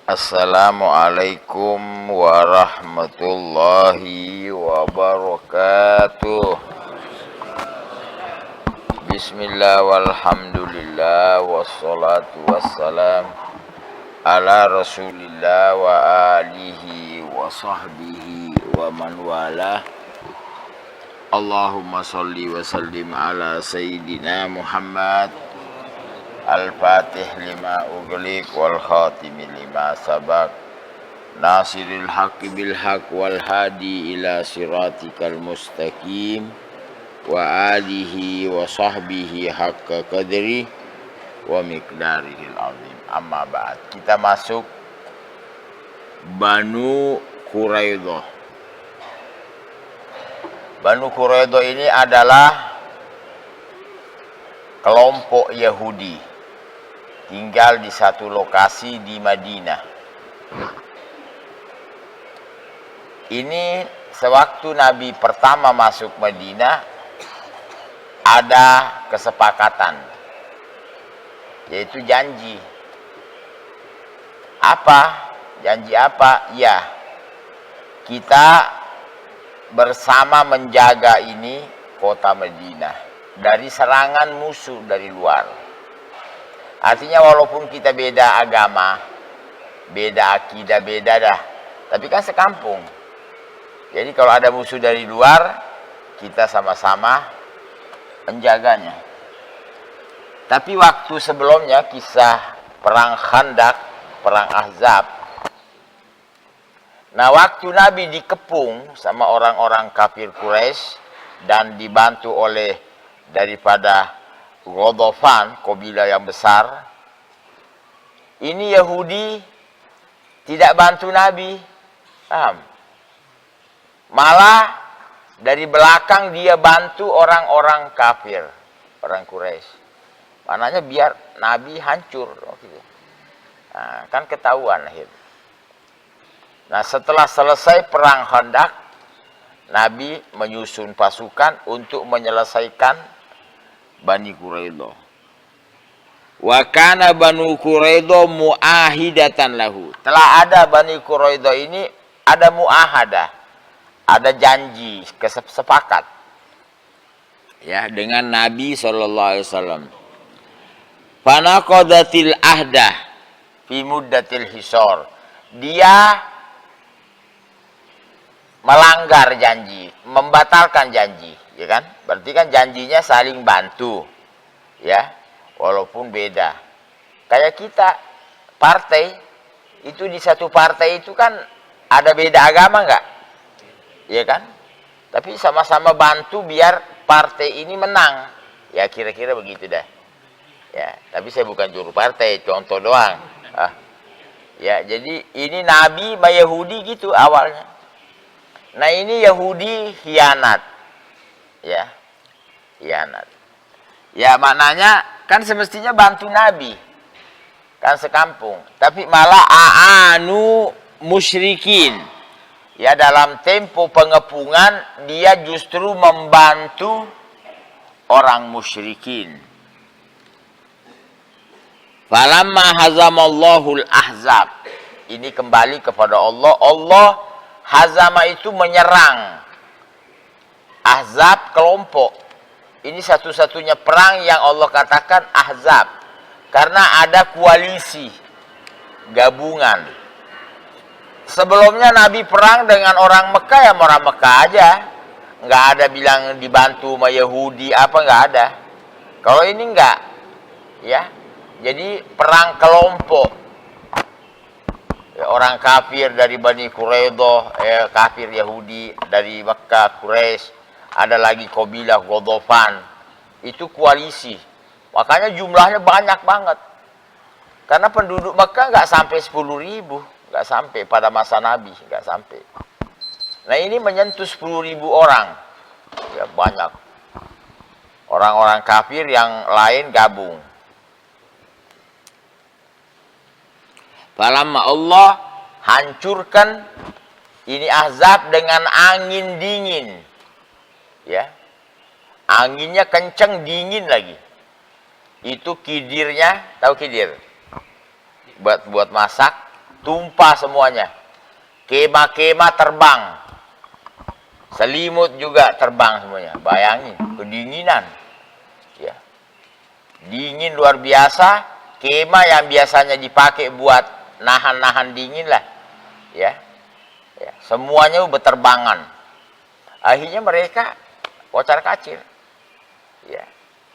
Assalamualaikum warahmatullahi wabarakatuh. Bismillah walhamdulillah wassalatu wassalam ala rasulillah wa alihi wa sahbihi wa man walah. Allahumma salli wa sallim ala sayyidina Muhammad Al-Fatih lima ughliq wal khatimi lima sabaq nasiril haqqi bil haqq wal hadi ila siratikal mustaqim wa alihi wa sahbihi haqqa qadri wa miqdarihil azim. Amma ba'd. Kita masuk Banu Quraidah. Banu Quraidah ini adalah kelompok Yahudi tinggal di satu lokasi di Madinah. Ini sewaktu Nabi pertama masuk Madinah ada kesepakatan, yaitu janji. Apa? Janji apa? Ya, kita bersama menjaga ini kota Madinah dari serangan musuh dari luar. Artinya walaupun kita beda agama, beda akidah, beda dah, tapi kan sekampung. Jadi kalau ada musuh dari luar, kita sama-sama menjaganya. Tapi waktu sebelumnya kisah perang Khandaq, perang Ahzab. Nah, waktu Nabi dikepung sama orang-orang kafir Quraisy dan dibantu oleh daripada Ghodofan, kabilah yang besar, ini Yahudi tidak bantu Nabi, paham? Malah dari belakang dia bantu orang-orang kafir, orang Quraisy. Maknanya biar Nabi hancur. Nah, kan ketahuan akhirnya. Nah, setelah selesai perang Khandaq, Nabi menyusun pasukan untuk menyelesaikan Bani Quraidah. Wa kana Banu Quraidah muahidatan lahu. Telah ada Bani Quraidah ini ada muahadah, ada janji, sepakat ya dengan Nabi sallallahu alaihi wasallam. Fanaqadatil ahdah fi muddatil hisar. Dia melanggar janji, membatalkan janji, ya kan? Berarti kan janjinya saling bantu, ya, walaupun beda. Kayak kita, partai, itu di satu partai itu kan ada beda agama nggak? Ya kan? Tapi sama-sama bantu biar partai ini menang. Ya kira-kira begitu dah. Ya, tapi saya bukan juru partai, contoh doang. Ya, jadi ini Nabi sama Yahudi gitu awalnya. Nah, ini Yahudi khianat. Ya, khianat. Ya, maknanya kan semestinya bantu Nabi. Kan sekampung. Tapi malah aanu musyrikin. Ya, dalam tempo pengepungan dia justru membantu orang musyrikin. Falamma hazamallahul ahzab. Ini kembali kepada Allah. Allah hazama itu menyerang. Ahzab kelompok. Ini satu-satunya perang yang Allah katakan Ahzab. Karena ada koalisi. Gabungan. Sebelumnya Nabi perang dengan orang Mekah, ya orang Mekah aja. Nggak ada bilang dibantu sama Yahudi apa, nggak ada. Kalau ini nggak. Ya. Jadi perang kelompok. Ya, orang kafir dari Bani Quraidah, kafir Yahudi dari Mekah, Quraisy, ada lagi kabilah Ghodofan. Itu koalisi. Makanya jumlahnya banyak banget. Karena penduduk Mekah nggak sampai 10.000, nggak sampai pada masa Nabi, nggak sampai. Nah, ini menyentuh 10.000 orang. Ya, banyak. Orang-orang kafir yang lain gabung. Falamma Allah hancurkan ini Ahzab dengan angin dingin. Ya. Anginnya kencang, dingin lagi. Itu kidirnya, tahu kidir? Buat masak, tumpah semuanya. Kemah-kemah terbang, selimut juga terbang semuanya. Bayangin, kedinginan, ya, dingin luar biasa. Kemah yang biasanya dipakai buat nahan-nahan dingin lah, ya, ya, semuanya berterbangan. Akhirnya mereka kocar kacir, ya.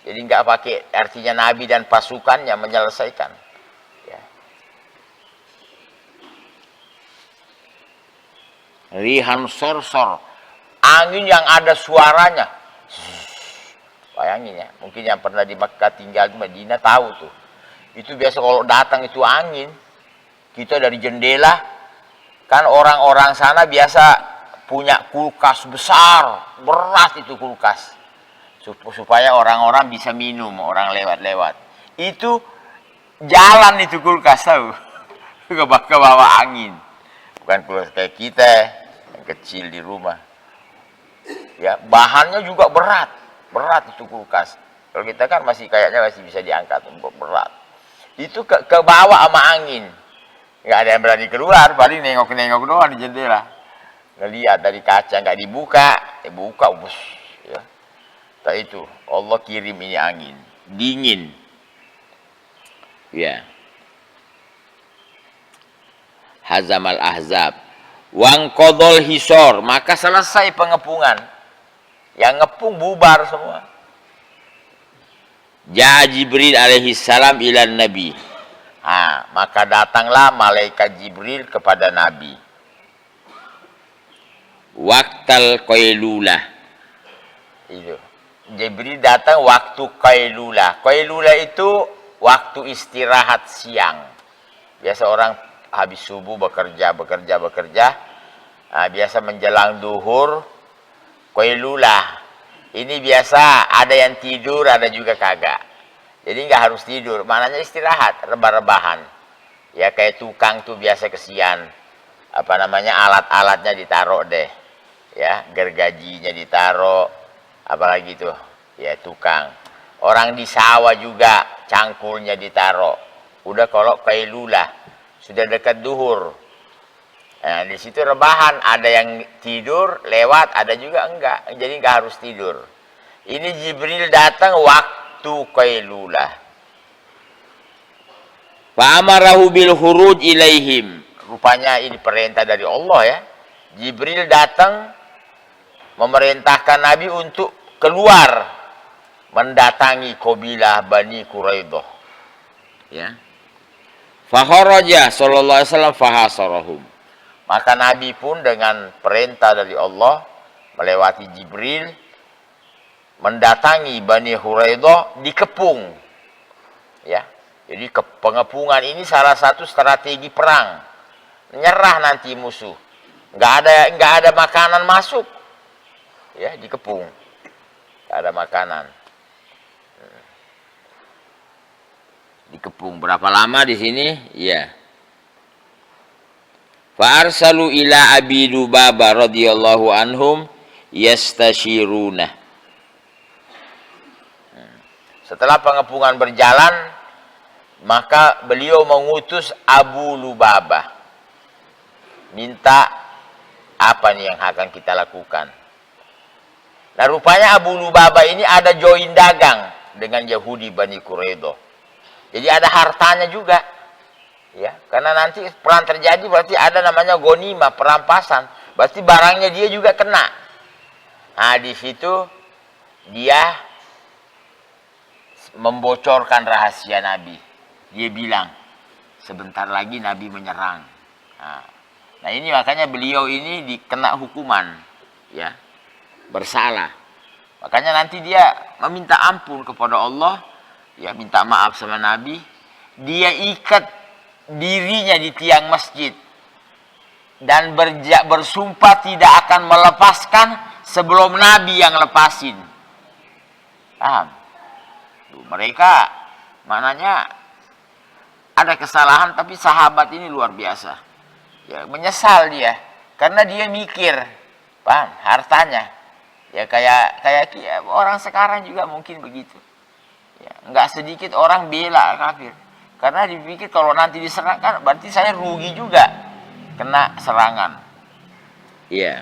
Jadi nggak pakai, artinya Nabi dan pasukannya menyelesaikan. Ya. Rihan sorsor, angin yang ada suaranya. Bayangin ya, mungkin yang pernah di Makkah tinggal di Madinah tahu tuh. Itu biasa kalau datang itu angin, kita dari jendela, kan orang-orang sana biasa punya kulkas besar, berat itu kulkas. Supaya orang-orang bisa minum, orang lewat-lewat. Itu jalan itu kulkas tahu. Ke bawah angin. Bukan kulkas kayak kita yang kecil di rumah. Ya, bahannya juga berat. Berat itu kulkas. Kalau kita kan masih kayaknya masih bisa diangkat, berat. Itu ke bawah sama angin. Nggak ada yang berani keluar, paling nengok-nengok doang di jendela. Ngelihat dari kaca, nggak dibuka, buka, bus. Ya. Tak itu, Allah kirim ini angin, dingin. Ya. Hazamal ahzab. Wangkodol hisor, maka selesai pengepungan. Yang ngepung bubar semua. Ja Jibril alaihi salam ila Nabi. Maka datanglah malaikat Jibril kepada Nabi. Waktal qailulah. Itu. Jibril datang waktu qailulah. Qailulah itu waktu istirahat siang. Biasa orang habis subuh bekerja. Biasa menjelang duhur qailulah. Ini biasa ada yang tidur, ada juga kagak. Jadi nggak harus tidur, maknanya istirahat, rebah-rebahan. Ya kayak tukang tuh biasa kesian. Apa namanya, alat-alatnya ditaruh deh. Ya, gergajinya ditaruh, apalagi tuh, ya tukang. Orang di sawah juga cangkulnya ditaruh. Udah kalau qailulah, sudah dekat duhur. Nah, di situ rebahan, ada yang tidur lewat, ada juga enggak. Jadi enggak harus tidur. Ini Jibril datang waktu qailulah. Fa amarahu bil khuruj ilaihim. Rupanya ini perintah dari Allah ya. Jibril datang memerintahkan Nabi untuk keluar mendatangi kabilah Bani Quraidah. Ya. Fa kharaja sallallahu alaihi wasallam fahasarahum. Maka Nabi pun dengan perintah dari Allah melewati Jibril mendatangi Bani Quraidah, dikepung. Ya. Jadi pengepungan ini salah satu strategi perang. Nyerah nanti musuh. Enggak ada makanan masuk. Ya, dikepung. Enggak ada makanan. Dikepung berapa lama di sini? Ya. Fa'arsalu ila Abi Lubabah radhiyallahu anhum yastashiruna. Setelah pengepungan berjalan, maka beliau mengutus Abu Lubabah. Minta apa nih yang akan kita lakukan. Nah rupanya Abu Lubabah ini ada join dagang dengan Yahudi Bani Quraidah. Jadi ada hartanya juga. Ya, karena nanti perang terjadi berarti ada namanya ghanimah, perampasan. Berarti barangnya dia juga kena. Nah, di situ dia membocorkan rahasia Nabi. Dia bilang, sebentar lagi Nabi menyerang. Nah ini makanya beliau ini dikena hukuman, ya, bersalah. Makanya nanti dia meminta ampun kepada Allah, ya, minta maaf sama Nabi. Dia ikat dirinya di tiang masjid dan bersumpah tidak akan melepaskan sebelum Nabi yang lepasin. Paham? Mereka maknanya ada kesalahan, tapi sahabat ini luar biasa. Ya, menyesal dia karena dia mikir, paham, hartanya. Ya kayak orang sekarang juga mungkin begitu. Ya, enggak sedikit orang bela kafir. Karena dipikir kalau nanti diserang kan berarti saya rugi juga kena serangan. Iya.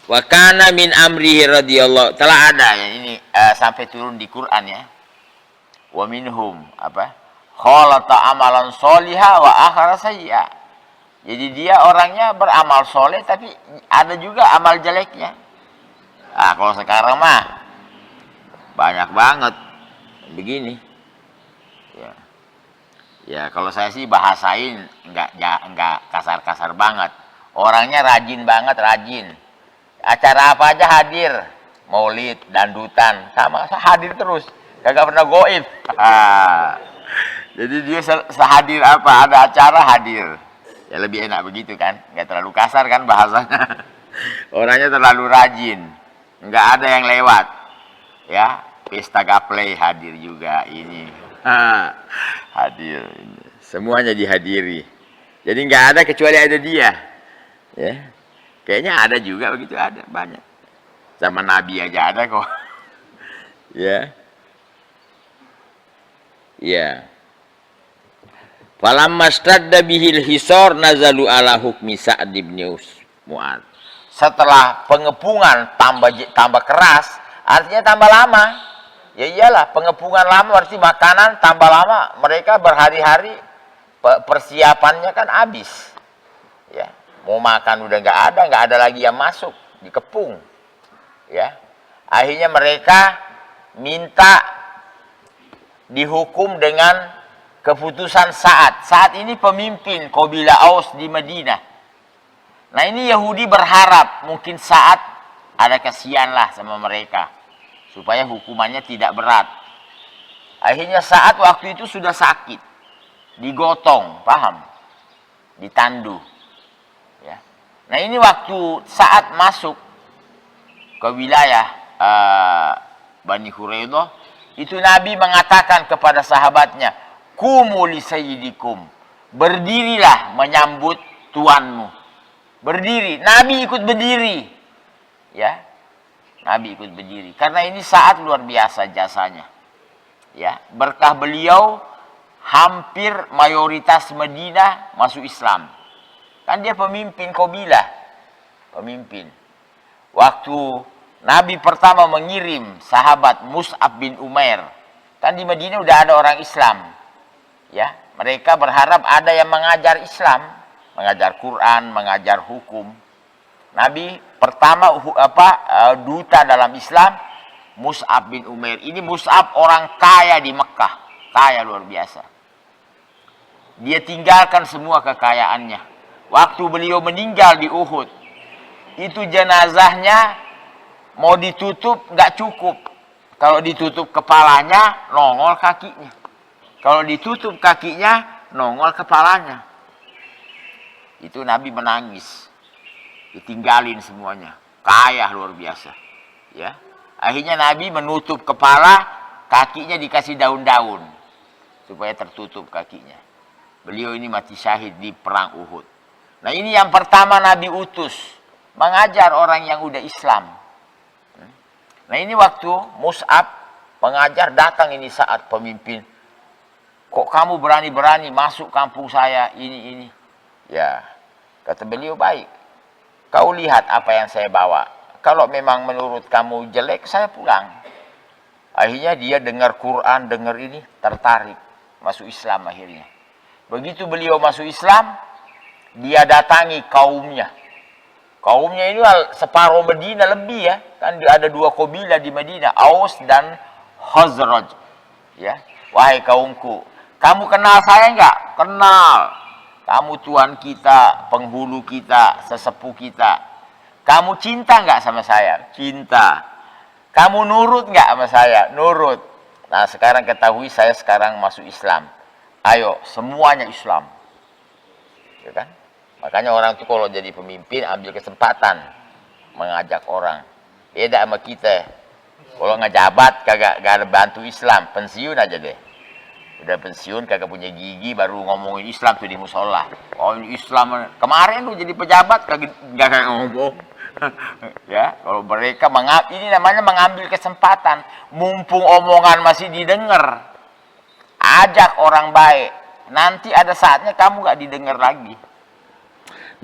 Wa kana min amrihi radhiyallahu, telah ada ya ini sampai turun di Quran ya. Wa minhum apa? Khalata amalan sholiha wa akhara sayyi'a. Jadi dia orangnya beramal soleh tapi ada juga amal jeleknya. Ah, kalau sekarang mah banyak banget begini. Ya. Ya, kalau saya sih bahasain enggak kasar-kasar banget. Orangnya rajin banget, rajin. Acara apa aja hadir. Maulid, dandutan, sama hadir terus. Kagak pernah goib. Jadi dia sehadir apa, ada acara hadir. Ya lebih enak begitu kan, nggak terlalu kasar kan bahasanya. Orangnya terlalu rajin, nggak ada yang lewat. Ya, pesta gaplay hadir juga ini. Hadir, semuanya dihadiri. Jadi nggak ada kecuali ada dia. Ya, kayaknya ada juga begitu, ada banyak. Sama Nabi aja ada kok. Ya, ya. Falamma stadda bihil hisor nazalu ala hukmi Sa'd bin Mu'adz. Setelah pengepungan tambah keras, artinya tambah lama. Ya iyalah, pengepungan lama berarti makanan tambah lama. Mereka berhari-hari persiapannya kan habis. Ya, mau makan udah nggak ada lagi yang masuk, dikepung. Ya, akhirnya mereka minta dihukum dengan keputusan Sa'ad. Sa'ad ini pemimpin kabilah Aus di Madinah. Nah ini Yahudi berharap mungkin Sa'ad ada kasihan lah sama mereka. Supaya hukumannya tidak berat. Akhirnya Sa'ad waktu itu sudah sakit. Digotong, paham? Ditandu. Ya. Nah ini waktu Sa'ad masuk ke wilayah Bani Huraidah. Itu Nabi mengatakan kepada sahabatnya, Kumu li sayyidikum. Berdirilah menyambut tuanmu. Berdiri. Nabi ikut berdiri. Ya. Nabi ikut berdiri. Karena ini saat luar biasa jasanya. Ya. Berkah beliau, hampir mayoritas Madinah masuk Islam. Kan dia pemimpin kabilah. Pemimpin. Waktu Nabi pertama mengirim sahabat Mus'ab bin Umair. Kan di Madinah udah ada orang Islam. Ya, mereka berharap ada yang mengajar Islam, mengajar Quran, mengajar hukum. Nabi pertama duta dalam Islam Mus'ab bin Umair. Ini Mus'ab orang kaya di Mekah, kaya luar biasa. Dia tinggalkan semua kekayaannya. Waktu beliau meninggal di Uhud, itu jenazahnya mau ditutup nggak cukup. Kalau ditutup kepalanya, nongol kakinya. Kalau ditutup kakinya, nongol kepalanya. Itu Nabi menangis. Ditinggalin semuanya. Kaya luar biasa. Ya. Akhirnya Nabi menutup kepala, kakinya dikasih daun-daun. Supaya tertutup kakinya. Beliau ini mati syahid di perang Uhud. Nah ini yang pertama Nabi utus. Mengajar orang yang udah Islam. Nah ini waktu Mus'ab pengajar datang ini saat pemimpin. Kok kamu berani-berani masuk kampung saya ini. Ya, kata beliau baik. Kau lihat apa yang saya bawa. Kalau memang menurut kamu jelek, saya pulang. Akhirnya dia dengar Quran, dengar ini, tertarik. Masuk Islam akhirnya. Begitu beliau masuk Islam, dia datangi kaumnya. Kaumnya ini separuh Madinah lebih ya. Kan ada dua kabilah di Madinah, Aus dan Khazraj. Ya, wahai kaumku, kamu kenal saya enggak? Kenal. Kamu tuan kita, penghulu kita, sesepuh kita. Kamu cinta enggak sama saya? Cinta. Kamu nurut enggak sama saya? Nurut. Nah sekarang ketahui saya sekarang masuk Islam. Ayo, semuanya Islam. Ya kan? Makanya orang itu kalau jadi pemimpin ambil kesempatan mengajak orang. Beda sama kita. Kalau ngejabat kagak ada bantu Islam, pensiun aja deh. Udah pensiun kagak punya gigi baru ngomongin Islam tuh di musola. Oh ini Islam. Kemarin lu jadi pejabat kagak ngomong. Ya, kalau mereka ini namanya mengambil kesempatan mumpung omongan masih didengar. ajak orang baik. Nanti ada saatnya kamu gak didengar lagi.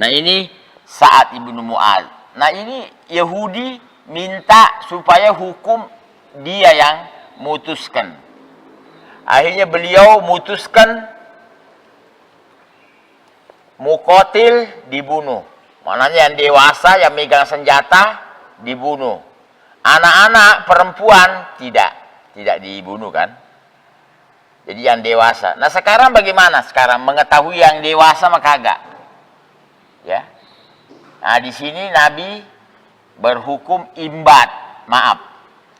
Nah ini Sa'ad ibnu Mu'adz. Nah ini Yahudi minta supaya hukum dia yang mutuskan. Akhirnya beliau mutuskan muqatil dibunuh. Maknanya yang dewasa yang megang senjata dibunuh. Anak-anak perempuan tidak dibunuh kan. Jadi yang dewasa. Nah sekarang bagaimana? Sekarang mengetahui yang dewasa maka kagak. Ya. Nah di sini Nabi berhukum imbat. Maaf,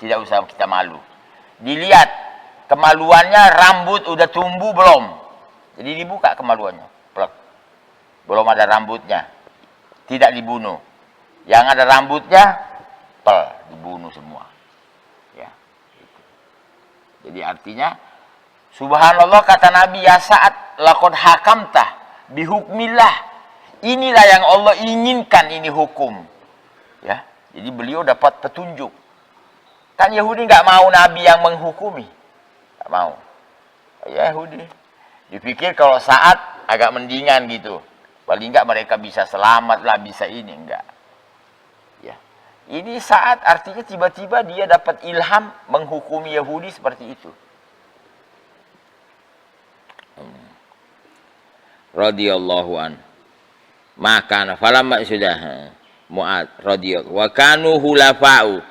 tidak usah kita malu. Dilihat kemaluannya, rambut udah tumbuh belum? Jadi dibuka kemaluannya. Plek. Belum ada rambutnya. Tidak dibunuh. Yang ada rambutnya, dibunuh semua. Ya. Jadi artinya subhanallah kata Nabi, ya Sa'ad laqad hakamtah bihukmillah. Inilah yang Allah inginkan, ini hukum. Ya, jadi beliau dapat petunjuk. Kan Yahudi nggak mau Nabi yang menghukumi, nggak mau. Ya Yahudi dipikir kalau Sa'ad agak mendingan gitu, paling nggak mereka bisa selamat lah, bisa ini enggak. Ya, ini Sa'ad artinya tiba-tiba dia dapat ilham menghukumi Yahudi seperti itu. Radhiyallahu an. Maka falamma sudah Mu'adz radhiyallahu wa kanu hulafa'u.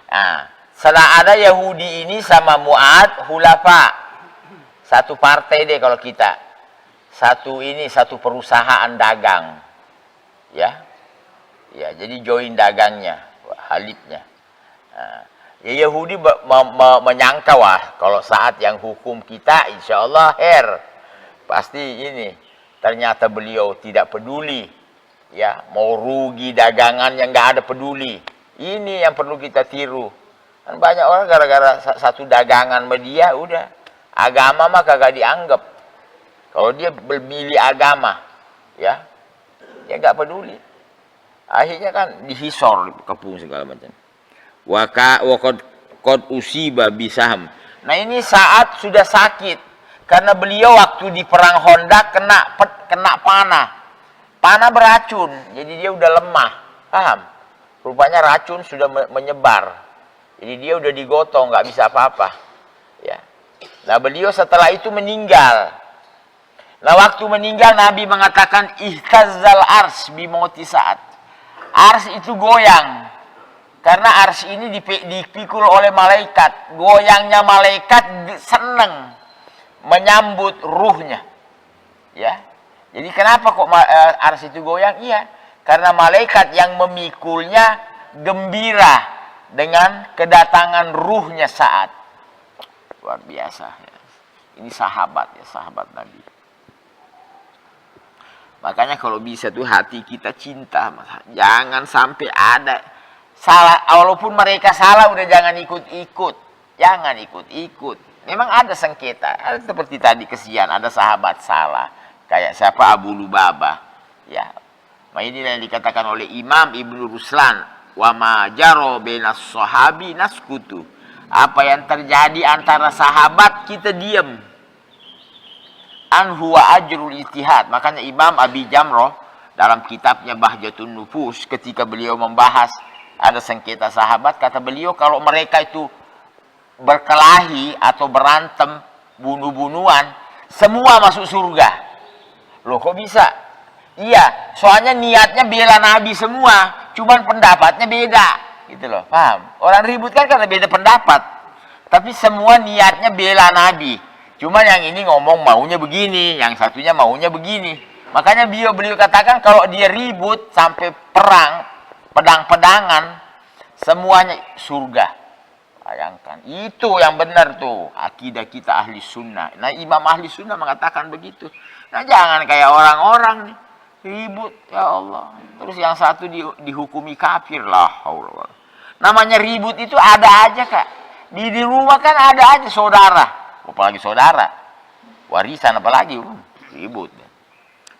Nah, setelah ada Yahudi ini sama Mu'adz hulafa. Satu partai deh kalau kita. Satu perusahaan dagang. Ya. Ya, jadi join dagangnya, halifnya. Nah, ya Yahudi menyangka wah kalau saat yang hukum kita insyaallah pasti ini. Ternyata beliau tidak peduli, ya mau rugi dagangan yang nggak ada peduli. Ini yang perlu kita tiru. Kan banyak orang gara-gara satu dagangan media udah agama mah kagak dianggap. Kalau dia memilih agama, ya nggak peduli. Akhirnya kan dihisor, kepung segala macam. Qad usiba bisaham. Nah ini saat sudah sakit. Karena beliau waktu di perang Honda kena panah. Panah beracun. Jadi dia udah lemah. Paham? Rupanya racun sudah menyebar. Jadi dia udah digotong, nggak bisa apa-apa. Ya. Nah beliau setelah itu meninggal. Nah waktu meninggal Nabi mengatakan ihtazzal ars bimauti Sa'ad. Ars itu goyang. Karena ars ini dipikul oleh malaikat. Goyangnya malaikat seneng menyambut ruhnya, ya. Jadi kenapa kok ars itu goyang? Iya, karena malaikat yang memikulnya gembira dengan kedatangan ruhnya Sa'ad. Luar biasa. Ya. Ini sahabat ya, sahabat Nabi. Makanya kalau bisa tuh hati kita cinta, jangan sampai ada salah. Walaupun mereka salah, udah jangan ikut-ikut, jangan ikut-ikut. Memang ada sengketa, seperti tadi kesian ada sahabat salah, kayak siapa Abu Lubabah, ya. Nah ini yang dikatakan oleh Imam Ibnu Ruslan, wa ma jaro bainas sahabi naskutu. Apa yang terjadi antara sahabat kita diam. An huwa ajrul ijtihad. Makanya Imam Abi Jamroh dalam kitabnya Bahjatun Nufus ketika beliau membahas ada sengketa sahabat, kata beliau kalau mereka itu berkelahi atau berantem, bunuh-bunuhan, semua masuk surga. Loh kok bisa? Iya, soalnya niatnya bela Nabi semua, cuman pendapatnya beda, gitu loh, paham? Orang ribut kan karena beda pendapat, tapi semua niatnya bela Nabi. Cuman yang ini ngomong maunya begini, yang satunya maunya begini. Makanya beliau katakan kalau dia ribut sampai perang, pedang-pedangan, semuanya surga. Bayangkan, itu yang benar tuh akidah kita ahli sunnah. Nah Imam ahli sunnah mengatakan begitu. Nah jangan kayak orang-orang nih ribut, ya Allah. Terus yang satu dihukumi kafir lah. Allah. Namanya ribut itu ada aja kak. Di rumah kan ada aja saudara, apalagi saudara, warisan apalagi ribut.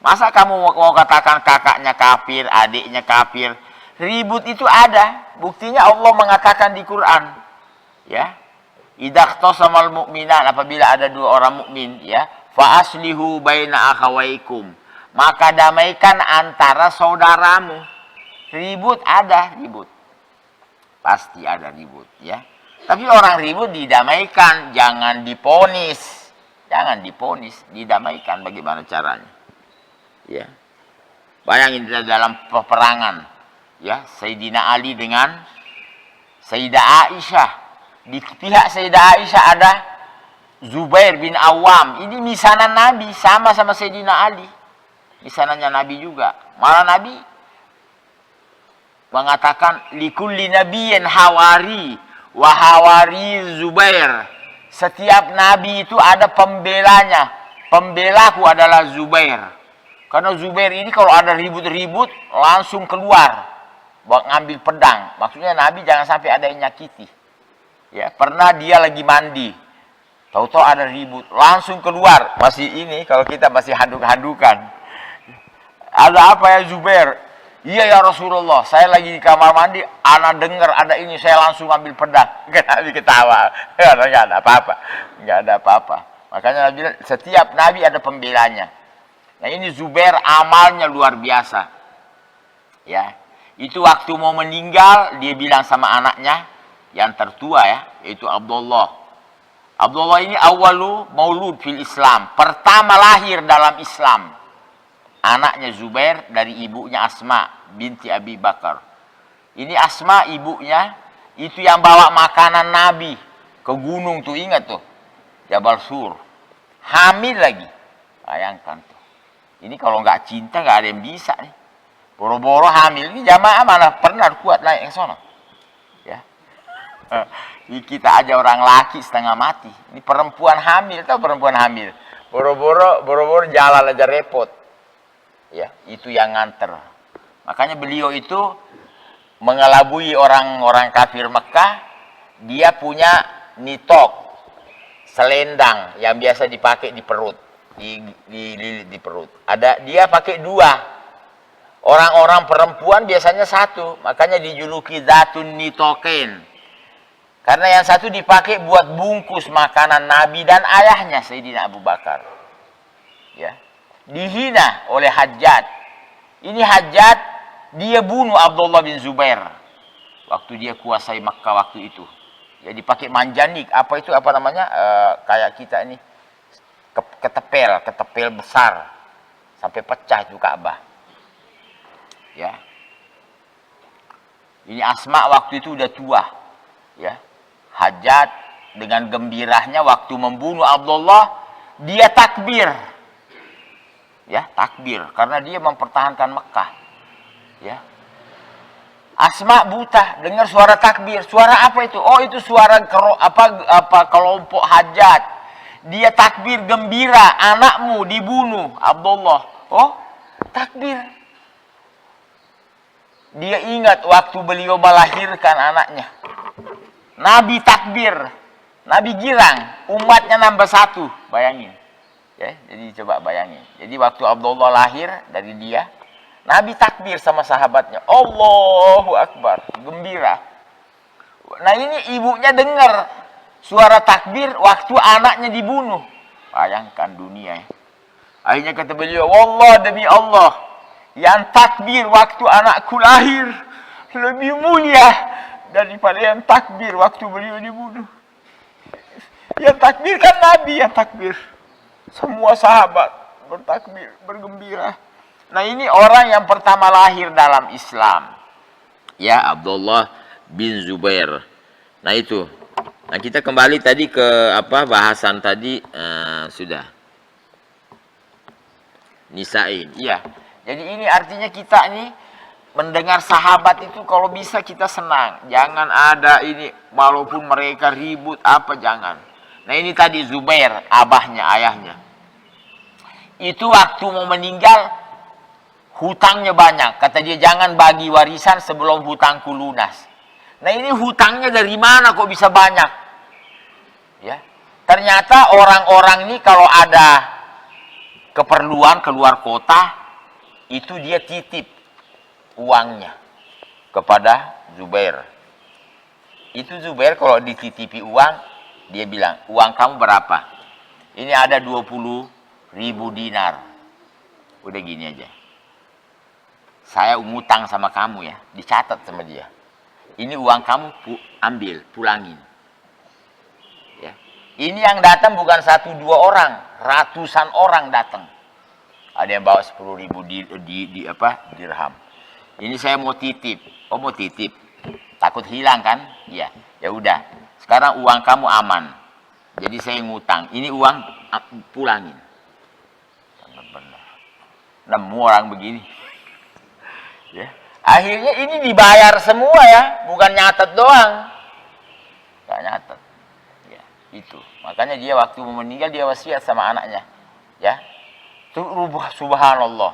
Masa kamu mau katakan kakaknya kafir, adiknya kafir? Ribut itu ada. Buktinya Allah mengatakan di Quran. Ya, Idza ikhtasamal mu'minan, apabila ada dua orang mukmin, ya, fa aslihu baina akhawaikum, maka damaikan antara saudaramu. Ribut ada ribut. Pasti ada ribut, ya. Tapi orang ribut didamaikan, jangan diponis. Jangan diponis, didamaikan. Bagaimana caranya? Ya. Bayangin dalam peperangan, ya, Sayyidina Ali dengan Sayyidah Aisyah. Di pihak Sayyidah Aisyah ada Zubair bin Awam. Ini misanan Nabi, sama-sama Sayyidina Ali. Misanannya Nabi juga. Malah Nabi mengatakan likulli nabiyyin hawari wa hawari Zubair. Setiap nabi itu ada pembelanya. Pembelaku adalah Zubair. Karena Zubair ini kalau ada ribut-ribut langsung keluar buat ngambil pedang. Maksudnya Nabi jangan sampai ada yang nyakiti. Ya, pernah dia lagi mandi, tahu-tahu ada ribut, langsung keluar. Masih ini kalau kita masih haduk-hadukan. Ada apa ya Zubair? Iya ya Rasulullah, saya lagi di kamar mandi, anak dengar ada ini, saya langsung ambil pedang. Nabi ketawa, nggak ada apa-apa, nggak ada apa-apa. Makanya Nabi bilang, setiap Nabi ada pembelanya. Nah ini Zubair amalnya luar biasa. Ya, itu waktu mau meninggal dia bilang sama anaknya yang tertua, ya, yaitu Abdullah. Abdullah ini awalu maulud fil Islam, pertama lahir dalam Islam. Anaknya Zubair dari ibunya Asma binti Abi Bakar. Ini Asma ibunya itu yang bawa makanan Nabi ke gunung tuh, ingat tuh, Jabal Sur. Hamil lagi, bayangkan tuh. Ini kalau nggak cinta nggak ada yang bisa nih. Boro-boro hamil, ini jamaah mana pernah kuat naik yang sono. Ya. Ini kita aja orang laki setengah mati. Ini perempuan hamil, tahu perempuan hamil. Boro-boro jalan aja repot. Ya, itu yang nganter. Makanya beliau itu mengelabui orang-orang kafir Mekah. Dia punya nitok, selendang yang biasa dipakai di perut. Di perut. Ada dia pakai dua. Orang-orang perempuan biasanya satu, makanya dijuluki Zatun Nitoken. Karena yang satu dipakai buat bungkus makanan Nabi dan ayahnya Sayyidina Abu Bakar. Ya. Dihina oleh Hajjaj. Ini Hajjaj dia bunuh Abdullah bin Zubair waktu dia kuasai Makkah waktu itu. Ya dipakai manjanik, apa itu apa namanya? Kayak kita ini ketepel besar sampai pecah itu Ka'bah. Ya. Ini Asma waktu itu udah tua. Ya. Hajjaj dengan gembiranya waktu membunuh Abdullah, dia takbir. Ya, takbir karena dia mempertahankan Mekah. Ya. Asma buta dengar suara takbir. Suara apa itu? Oh, itu suara kelompok Hajjaj. Dia takbir gembira, anakmu dibunuh Abdullah. Oh, takbir. Dia ingat waktu beliau melahirkan anaknya. Nabi takbir, Nabi girang, umatnya nambah satu. Bayangin. Ya, jadi coba bayangin. Jadi waktu Abdullah lahir dari dia, Nabi takbir sama sahabatnya. Allahu Akbar, gembira. Nah ini ibunya dengar suara takbir waktu anaknya dibunuh. Bayangkan dunia. Akhirnya kata beliau, wallah demi Allah, yang takbir waktu anakku lahir lebih mulia daripada yang takbir waktu beliau dibunuh. Yang takbir kan Nabi yang takbir. Semua sahabat bertakbir, bergembira. Nah ini orang yang pertama lahir dalam Islam. Ya, Abdullah bin Zubair. Nah itu. Nah kita kembali tadi ke apa bahasan tadi sudah. Nisa'in. Iya. Jadi ini artinya kita ini mendengar sahabat itu kalau bisa kita senang. Jangan ada ini walaupun mereka ribut apa jangan. Nah ini tadi Zubair, abahnya, ayahnya. Itu waktu mau meninggal, hutangnya banyak. Kata dia, jangan bagi warisan sebelum hutangku lunas. Nah ini hutangnya dari mana kok bisa banyak? Ya, ternyata orang-orang ini kalau ada keperluan keluar kota, itu dia titip uangnya kepada Zubair. Itu Zubair kalau dititipi uang, Dia bilang, uang kamu berapa? Ini ada 20.000 dinar. Udah gini aja. Saya ngutang sama kamu ya, dicatat sama dia. Ini uang kamu ambil, pulangin. Ya. Ini yang datang bukan 1-2 orang, ratusan orang datang. Ada yang bawa 10.000 dirham. Ini saya mau titip. Oh mau titip. Takut hilang kan? Iya. Ya udah. Sekarang uang kamu aman. Jadi saya ngutang. Ini uang pulangin. Benar-benar. Nemu orang begini. Ya. Akhirnya ini dibayar semua ya. Bukan nyatet doang. Gak nyatet. Ya, itu. Makanya dia waktu mau meninggal dia wasiat sama anaknya. Ya. Subhanallah.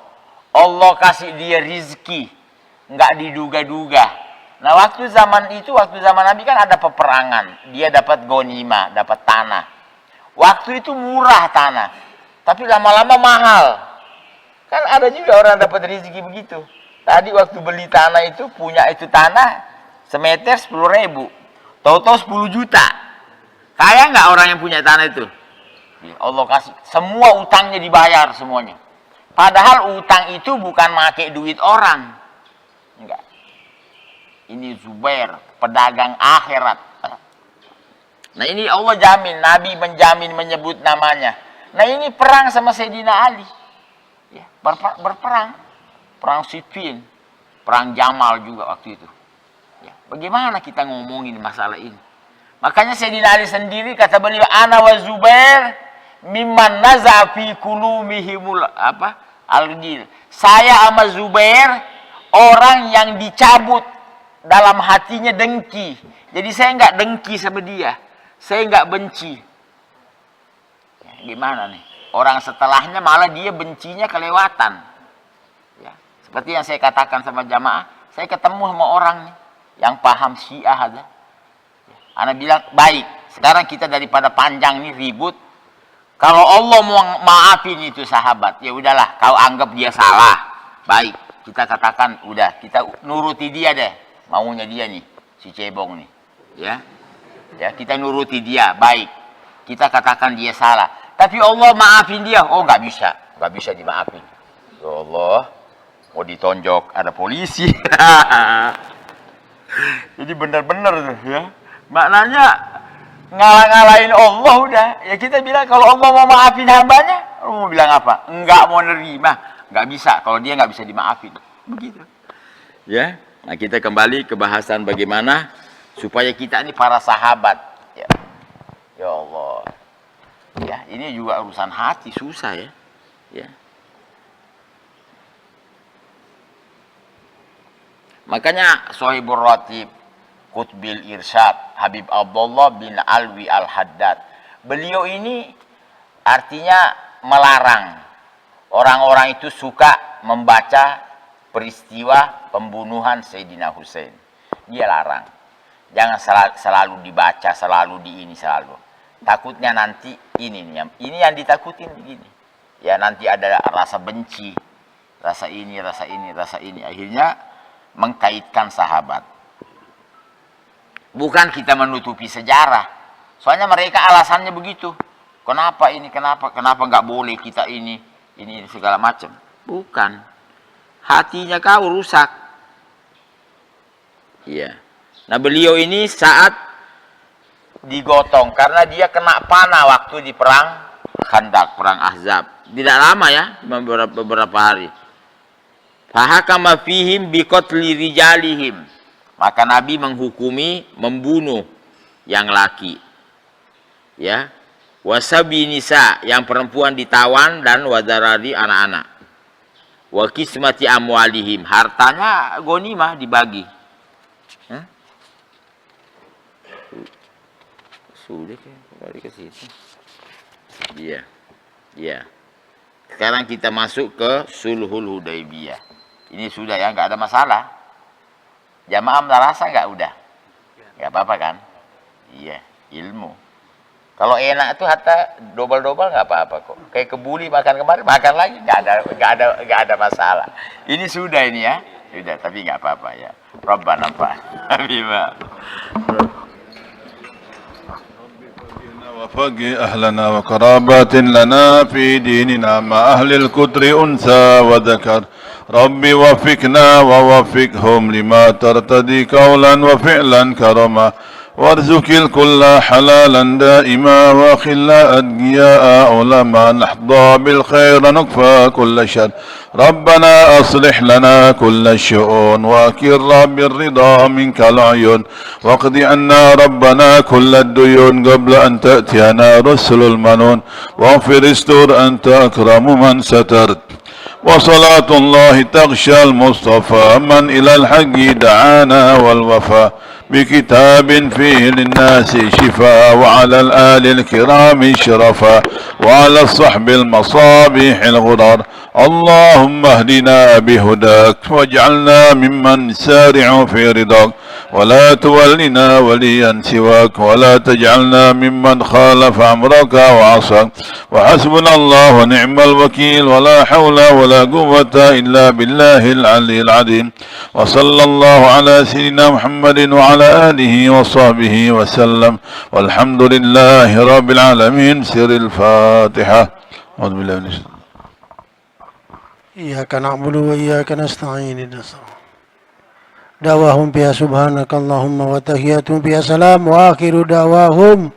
Allah kasih dia rizki. Nggak diduga-duga. Nah waktu zaman Nabi kan ada peperangan. Dia dapat ghanimah, dapat tanah. Waktu itu murah tanah. Tapi lama-lama mahal. Kan ada juga orang dapat rezeki begitu. Tadi waktu beli tanah itu, punya itu tanah, semeter 10.000. Tahu-tahu 10 juta. Kaya nggak orang yang punya tanah itu? Allah kasih. Semua utangnya dibayar semuanya. Padahal utang itu bukan pakai duit orang. Enggak. Ini Zubair, pedagang akhirat. Nah ini Allah jamin, Nabi menjamin menyebut namanya. Nah ini perang sama Sayyidina Ali. Ya, berperang. Perang Siffin, perang Jamal juga waktu itu. Ya, bagaimana kita ngomongin masalah ini? Makanya Sayyidina Ali sendiri kata beliau, ana wa Zubair mimman naza fi kulumihimul al-ghil. Saya sama Zubair orang yang dicabut dalam hatinya dengki. Jadi saya nggak dengki sama dia. Saya nggak benci. Ya, gimana nih? Orang setelahnya malah dia bencinya kelewatan. Ya, seperti yang saya katakan sama jamaah, saya ketemu sama orang nih yang paham Syiah aja. Ana bilang, baik, sekarang kita daripada panjang nih ribut, kalau Allah mau maafin itu sahabat, ya udahlah, kau anggap dia salah. Baik, kita katakan, udah, kita nuruti dia deh. Maunya dia nih, si cebong nih. Ya, ya kita nuruti dia, baik. Kita katakan dia salah. Tapi Allah maafin dia. Oh, nggak bisa dimaafin. Ya Allah, mau ditonjok, ada polisi. Jadi benar-benar tuh ya. Maknanya ngalah-ngalahin Allah udah. Ya kita bilang kalau Allah mau maafin hambanya, mau bilang apa? Enggak mau nerima. Enggak bisa. Kalau dia nggak bisa dimaafin. Begitu. Ya. Nah kita kembali ke bahasan bagaimana supaya kita ini para sahabat. Ya, ya Allah. Ya ini juga urusan hati susah ya. Ya. Makanya Sohibur Ratib Qutbil Irsyad Habib Abdullah bin Alwi Al-Haddad, beliau ini artinya melarang orang-orang itu suka membaca peristiwa pembunuhan Sayyidina Husain. Dia larang, jangan selalu dibaca, selalu di ini selalu. Takutnya nanti ini yang ditakutin begini. Ya nanti ada rasa benci, rasa ini, akhirnya mengkaitkan sahabat. Bukan kita menutupi sejarah. Soalnya mereka alasannya begitu. Kenapa ini? Kenapa nggak boleh kita ini segala macam? Bukan. Hatinya kau rusak. Iya. Nah beliau ini saat digotong karena dia kena panah waktu di perang Khandaq, perang Ahzab. Tidak lama ya, beberapa hari. Fahakama fihim biqatli rijalihim. Maka Nabi menghukumi membunuh yang laki. Ya. Wasabi nisa, yang perempuan ditawan, dan wadarari anak-anak. Wa kismati amwalihim, hartanya ghanimah dibagi. Sudah kembali ke situ. Iya. Iya. Sekarang kita masuk ke Sulhul Hudaybiyah. Ini sudah ya, nggak ada masalah. Jamaah merasa nggak udah? Nggak apa-apa kan? Iya, ilmu. Kalau enak tuh hatta double-double nggak apa-apa kok. Kayak kebuli makan kemarin, makan lagi nggak ada masalah. Ini sudah ini ya, sudah. Tapi nggak apa-apa ya. Rabbana fa. Habibah. وفقه أهلنا وقرابات لنا في ديننا مع أهل الكتر أنثى وذكر. ربي وفقنا ووفقهم لما ترتدي قولا وفعلا كرما، وارزق الكل حلالا دائما وخلا أدقياء علما، نحظى بالخير نكفى كل شر. ربنا أصلح لنا كل الشؤون وأكر بالرضا منك العيون، واقض عنا ربنا كل الديون قبل أن تأتينا رسل المنون، واغفر استر أنت أكرم من سترت. وصلاة الله تغشى المصطفى من إلى الحق دعانا والوفا، بكتاب فيه للناس شفاء، وعلى الآل الكرام شرفا، وعلى الصحب المصابيح الغرر. اللهم اهدنا بهداك واجعلنا ممن سارع في رضاك، ولا تولنا وليا سواك، ولا تجعلنا ممن خالف أمرك وعصاك. وحسبنا الله ونعم الوكيل، ولا حول ولا قوة إلا بالله العلي العظيم. وصلى الله على سيدنا محمد وعلى آله وصحبه وسلم، والحمد لله رب العالمين. سر الفاتحة. أعوذ بالله من الشيطان. إياك نعبد وإياك نستعين. دعواهم بها سبحانك اللهم وتحياتهم بها سلام، وآخر دعواهم